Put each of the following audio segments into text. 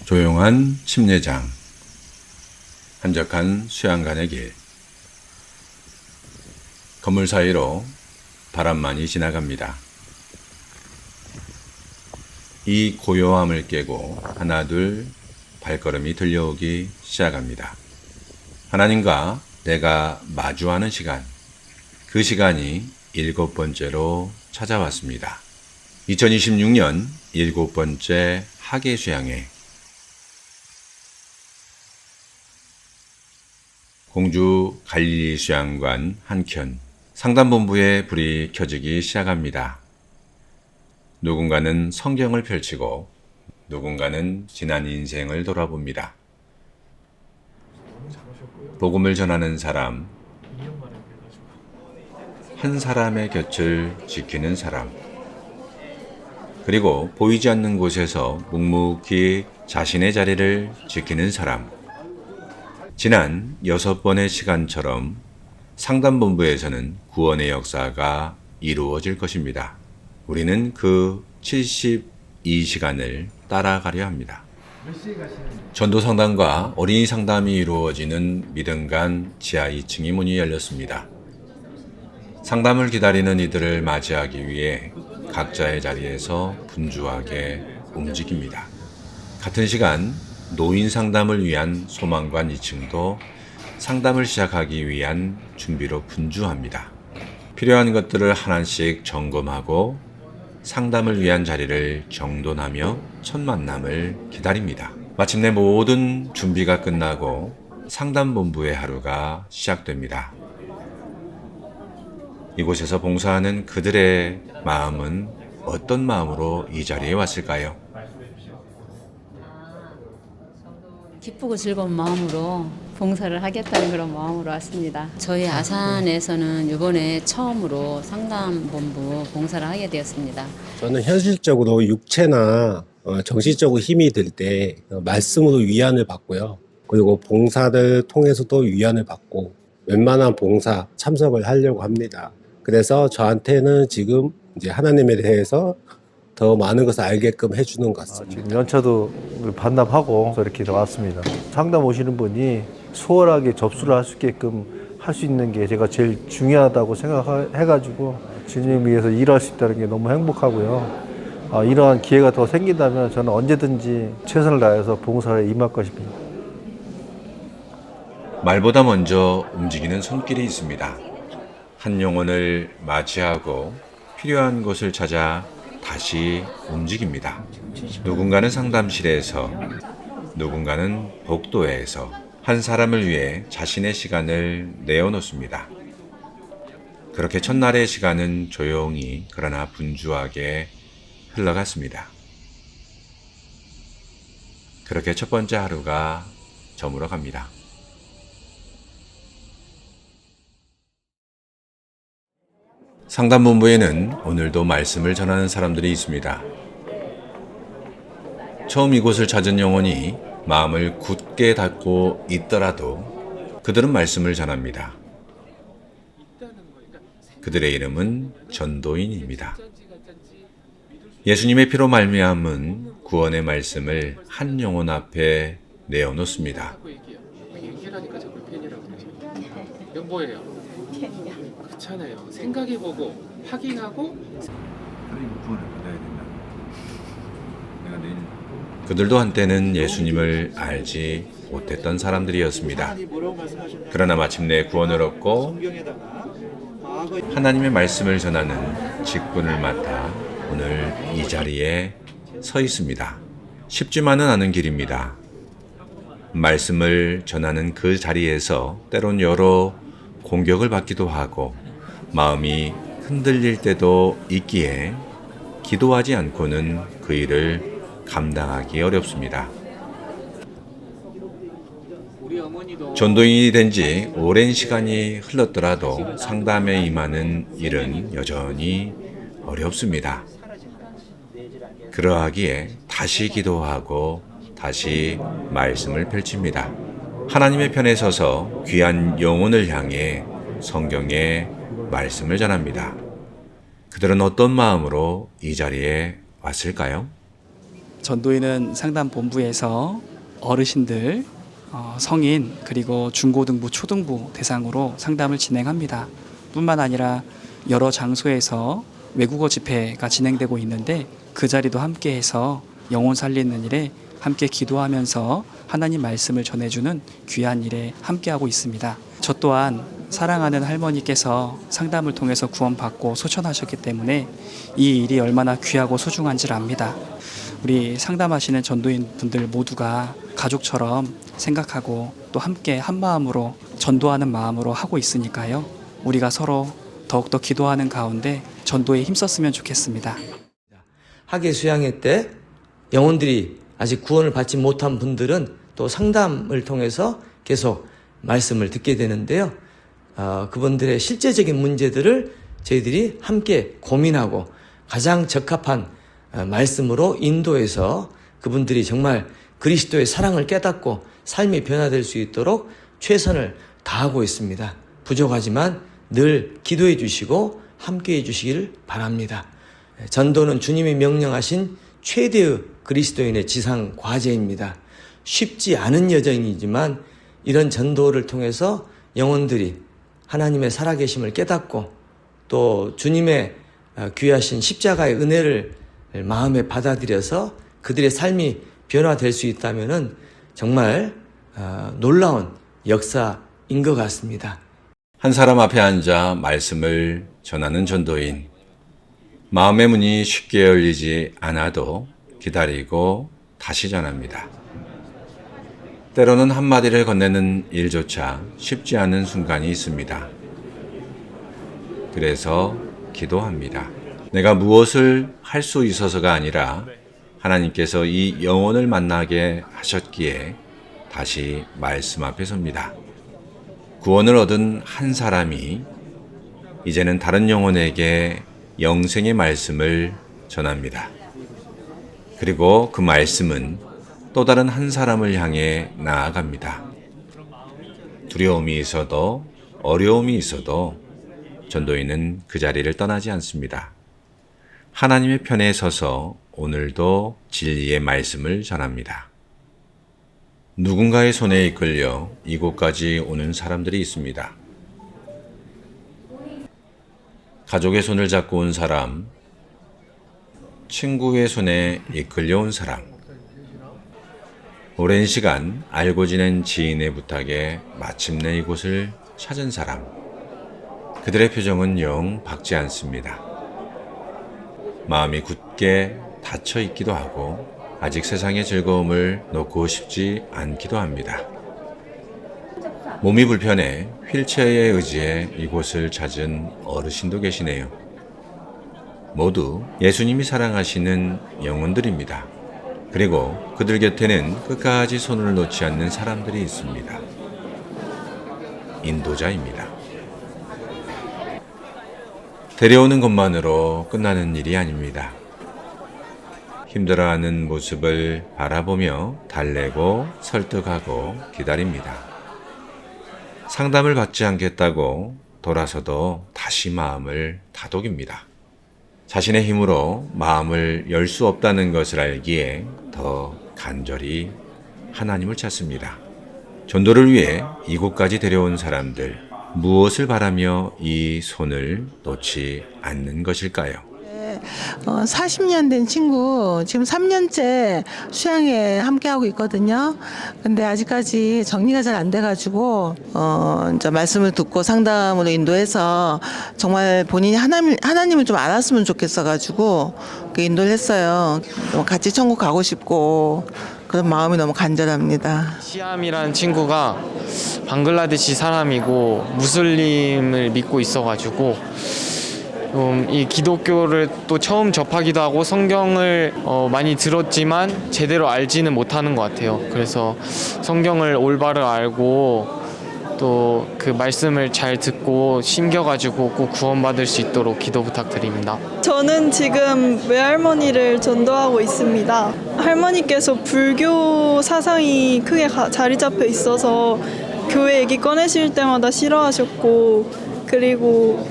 조용한 침례장, 한적한 수양간의 길. 건물 사이로 바람만이 지나갑니다. 이 고요함을 깨고 하나둘 발걸음이 들려오기 시작합니다. 하나님과 내가 마주하는 시간, 그 시간이 7번째로 찾아왔습니다. 2026년 7번째 학예 수양회. 공주 갈릴리 수양관 한켠 상담본부에 불이 켜지기 시작합니다. 누군가는 성경을 펼치고 누군가는 지난 인생을 돌아봅니다. 복음을 전하는 사람, 한 사람의 곁을 지키는 사람, 그리고 보이지 않는 곳에서 묵묵히 자신의 자리를 지키는 사람. 지난 6번의 시간처럼 상담본부에서는 구원의 역사가 이루어질 것입니다. 우리는 그 72시간을 따라가려 합니다. 전도 상담과 어린이 상담이 이루어지는 믿음관 지하 2층이 문이 열렸습니다. 상담을 기다리는 이들을 맞이하기 위해 각자의 자리에서 분주하게 움직입니다. 같은 시간 노인 상담을 위한 소망관 2층도 상담을 시작하기 위한 준비로 분주합니다. 필요한 것들을 하나씩 점검하고 상담을 위한 자리를 정돈하며 첫 만남을 기다립니다. 마침내 모든 준비가 끝나고 상담본부의 하루가 시작됩니다. 이곳에서 봉사하는 그들의 마음은 어떤 마음으로 이 자리에 왔을까요? 기쁘고 즐거운 마음으로 봉사를 하겠다는 그런 마음으로 왔습니다. 저희 아산에서는 이번에 처음으로 상담본부 봉사를 하게 되었습니다. 저는 현실적으로 육체나 정신적으로 힘이 들 때 말씀으로 위안을 받고요. 그리고 봉사를 통해서도 위안을 받고 웬만한 봉사 참석을 하려고 합니다. 그래서 저한테는 지금 이제 하나님에 대해서 더 많은 것을 알게끔 해주는 것 같습니다. 지금 연차도 반납하고 이렇게 나왔습니다. 상담 오시는 분이 수월하게 접수를 할 수 있게끔 할 수 있는 게 제가 제일 중요하다고 생각해가지고 주님 위해서 일할 수 있다는 게 너무 행복하고요. 이러한 기회가 더 생긴다면 저는 언제든지 최선을 다해서 봉사에 임할 것입니다. 말보다 먼저 움직이는 손길이 있습니다. 한 영혼을 맞이하고 필요한 곳을 찾아 다시 움직입니다. 누군가는 상담실에서, 누군가는 복도에서 한 사람을 위해 자신의 시간을 내어놓습니다. 그렇게 첫날의 시간은 조용히 그러나 분주하게 흘러갔습니다. 그렇게 첫 번째 하루가 저물어 갑니다. 상담본부에는 오늘도 말씀을 전하는 사람들이 있습니다. 처음 이곳을 찾은 영혼이 마음을 굳게 닫고 있더라도 그들은 말씀을 전합니다. 그들의 이름은 전도인입니다. 예수님의 피로 말미암은 구원의 말씀을 한 영혼 앞에 내어놓습니다. 얘기하니까 자꾸 팬이라고 그러시죠. 이건 뭐예요? 그렇잖아요. 생각해보고 확인하고 그들도 한때는 예수님을 알지 못했던 사람들이었습니다. 그러나 마침내 구원을 얻고 하나님의 말씀을 전하는 직분을 맡아 오늘 이 자리에 서 있습니다. 쉽지만은 않은 길입니다. 말씀을 전하는 그 자리에서 때론 여러 공격을 받기도 하고 마음이 흔들릴 때도 있기에 기도하지 않고는 그 일을 감당하기 어렵습니다. 전도인이 된 지 오랜 시간이 흘렀더라도 상담에 임하는 일은 여전히 어렵습니다. 그러하기에 다시 기도하고 다시 말씀을 펼칩니다. 하나님의 편에 서서 귀한 영혼을 향해 성경의 말씀을 전합니다. 그들은 어떤 마음으로 이 자리에 왔을까요? 전도인은 상담본부에서 어르신들, 성인 그리고 중고등부, 초등부 대상으로 상담을 진행합니다. 뿐만 아니라 여러 장소에서 외국어 집회가 진행되고 있는데 그 자리도 함께해서 영혼 살리는 일에 함께 기도하면서 하나님 말씀을 전해주는 귀한 일에 함께하고 있습니다. 저 또한 사랑하는 할머니께서 상담을 통해서 구원받고 소천하셨기 때문에 이 일이 얼마나 귀하고 소중한지를 압니다. 우리 상담하시는 전도인 분들 모두가 가족처럼 생각하고 또 함께 한 마음으로 전도하는 마음으로 하고 있으니까요. 우리가 서로 더욱더 기도하는 가운데 전도에 힘썼으면 좋겠습니다. 학예 수양회 때 영혼들이 아직 구원을 받지 못한 분들은 또 상담을 통해서 계속 말씀을 듣게 되는데요. 그분들의 실제적인 문제들을 저희들이 함께 고민하고 가장 적합한 말씀으로 인도해서 그분들이 정말 그리스도의 사랑을 깨닫고 삶이 변화될 수 있도록 최선을 다하고 있습니다. 부족하지만 늘 기도해 주시고 함께 해 주시길 바랍니다. 전도는 주님이 명령하신 최대의 그리스도인의 지상 과제입니다. 쉽지 않은 여정이지만 이런 전도를 통해서 영혼들이 하나님의 살아계심을 깨닫고 또 주님의 귀하신 십자가의 은혜를 마음에 받아들여서 그들의 삶이 변화될 수 있다면 정말 놀라운 역사인 것 같습니다. 한 사람 앞에 앉아 말씀을 전하는 전도인. 마음의 문이 쉽게 열리지 않아도 기다리고 다시 전합니다. 때로는 한마디를 건네는 일조차 쉽지 않은 순간이 있습니다. 그래서 기도합니다. 내가 무엇을 할 수 있어서가 아니라 하나님께서 이 영혼을 만나게 하셨기에 다시 말씀 앞에 섭니다. 구원을 얻은 한 사람이 이제는 다른 영혼에게 영생의 말씀을 전합니다. 그리고 그 말씀은 또 다른 한 사람을 향해 나아갑니다. 두려움이 있어도 어려움이 있어도 전도인은 그 자리를 떠나지 않습니다. 하나님의 편에 서서 오늘도 진리의 말씀을 전합니다. 누군가의 손에 이끌려 이곳까지 오는 사람들이 있습니다. 가족의 손을 잡고 온 사람, 친구의 손에 이끌려 온 사람, 오랜 시간 알고 지낸 지인의 부탁에 마침내 이곳을 찾은 사람, 그들의 표정은 영 밝지 않습니다. 마음이 굳게 닫혀 있기도 하고 아직 세상의 즐거움을 놓고 싶지 않기도 합니다. 몸이 불편해 휠체어에 의지해 이곳을 찾은 어르신도 계시네요. 모두 예수님이 사랑하시는 영혼들입니다. 그리고 그들 곁에는 끝까지 손을 놓지 않는 사람들이 있습니다. 인도자입니다. 데려오는 것만으로 끝나는 일이 아닙니다. 힘들어하는 모습을 바라보며 달래고 설득하고 기다립니다. 상담을 받지 않겠다고 돌아서도 다시 마음을 다독입니다. 자신의 힘으로 마음을 열 수 없다는 것을 알기에 더 간절히 하나님을 찾습니다. 전도를 위해 이곳까지 데려온 사람들, 무엇을 바라며 이 손을 놓지 않는 것일까요? 40년 된 친구 지금 3년째 수양에 함께하고 있거든요. 근데 아직까지 정리가 잘 안 돼가지고 이제 말씀을 듣고 상담으로 인도해서 정말 본인이 하나님을 좀 알았으면 좋겠어가지고 인도를 했어요. 같이 천국 가고 싶고 그런 마음이 너무 간절합니다. 시암이라는 친구가 방글라데시 사람이고 무슬림을 믿고 있어가지고 이 기독교를 또 처음 접하기도 하고 성경을 많이 들었지만 제대로 알지는 못하는 것 같아요. 그래서 성경을 올바로 알고 또 그 말씀을 잘 듣고 심겨가지고 꼭 구원받을 수 있도록 기도 부탁드립니다. 저는 지금 외할머니를 전도하고 있습니다. 할머니께서 불교 사상이 크게 자리 잡혀 있어서 교회 얘기 꺼내실 때마다 싫어하셨고 그리고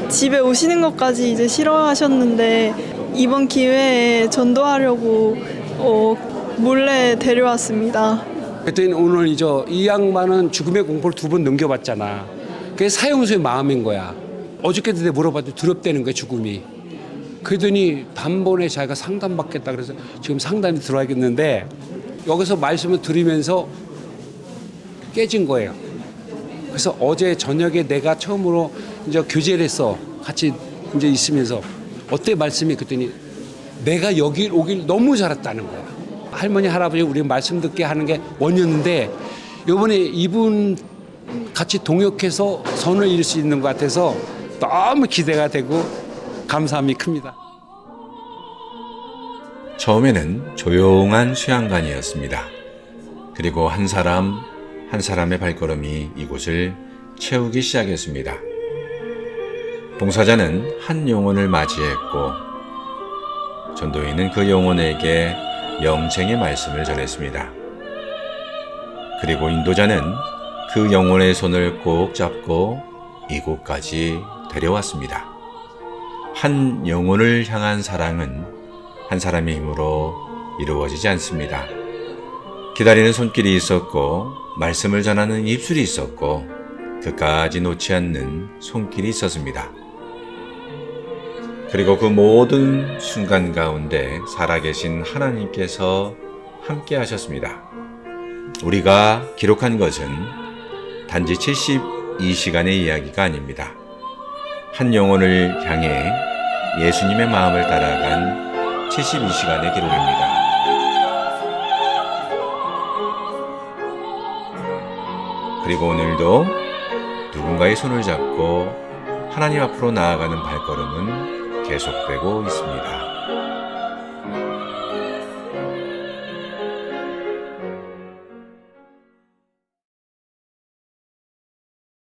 집에 오시는 것까지 이제 싫어하셨는데 이번 기회에 전도하려고 몰래 데려왔습니다. 그랬더니 오늘 이 양반은 죽음의 공포를 2번 넘겨봤잖아. 그게 사형수의 마음인 거야. 어저께도 내가 물어봤더니 두렵다는 거야, 죽음이. 그러더니 단번에 자기가 상담받겠다 그래서 지금 상담이 들어가겠는데 여기서 말씀을 들으면서 깨진 거예요. 그래서 어제 저녁에 내가 처음으로 이제 교제를 했어. 같이 이제 있으면서 어때 말씀이 그랬더니 내가 여기 오길 너무 잘했다는 거야. 할머니 할아버지 우리 말씀 듣게 하는 게 원이었는데 이번에 이분 같이 동역해서 선을 이룰 수 있는 것 같아서 너무 기대가 되고 감사함이 큽니다. 처음에는 조용한 수양관이었습니다. 그리고 한 사람의 발걸음이 이곳을 채우기 시작했습니다. 봉사자는 한 영혼을 맞이했고 전도인은 그 영혼에게 영생의 말씀을 전했습니다. 그리고 인도자는 그 영혼의 손을 꼭 잡고 이곳까지 데려왔습니다. 한 영혼을 향한 사랑은 한 사람의 힘으로 이루어지지 않습니다. 기다리는 손길이 있었고 말씀을 전하는 입술이 있었고 끝까지 놓지 않는 손길이 있었습니다. 그리고 그 모든 순간 가운데 살아계신 하나님께서 함께 하셨습니다. 우리가 기록한 것은 단지 72시간의 이야기가 아닙니다. 한 영혼을 향해 예수님의 마음을 따라간 72시간의 기록입니다. 그리고 오늘도 누군가의 손을 잡고 하나님 앞으로 나아가는 발걸음은 계속되고 있습니다.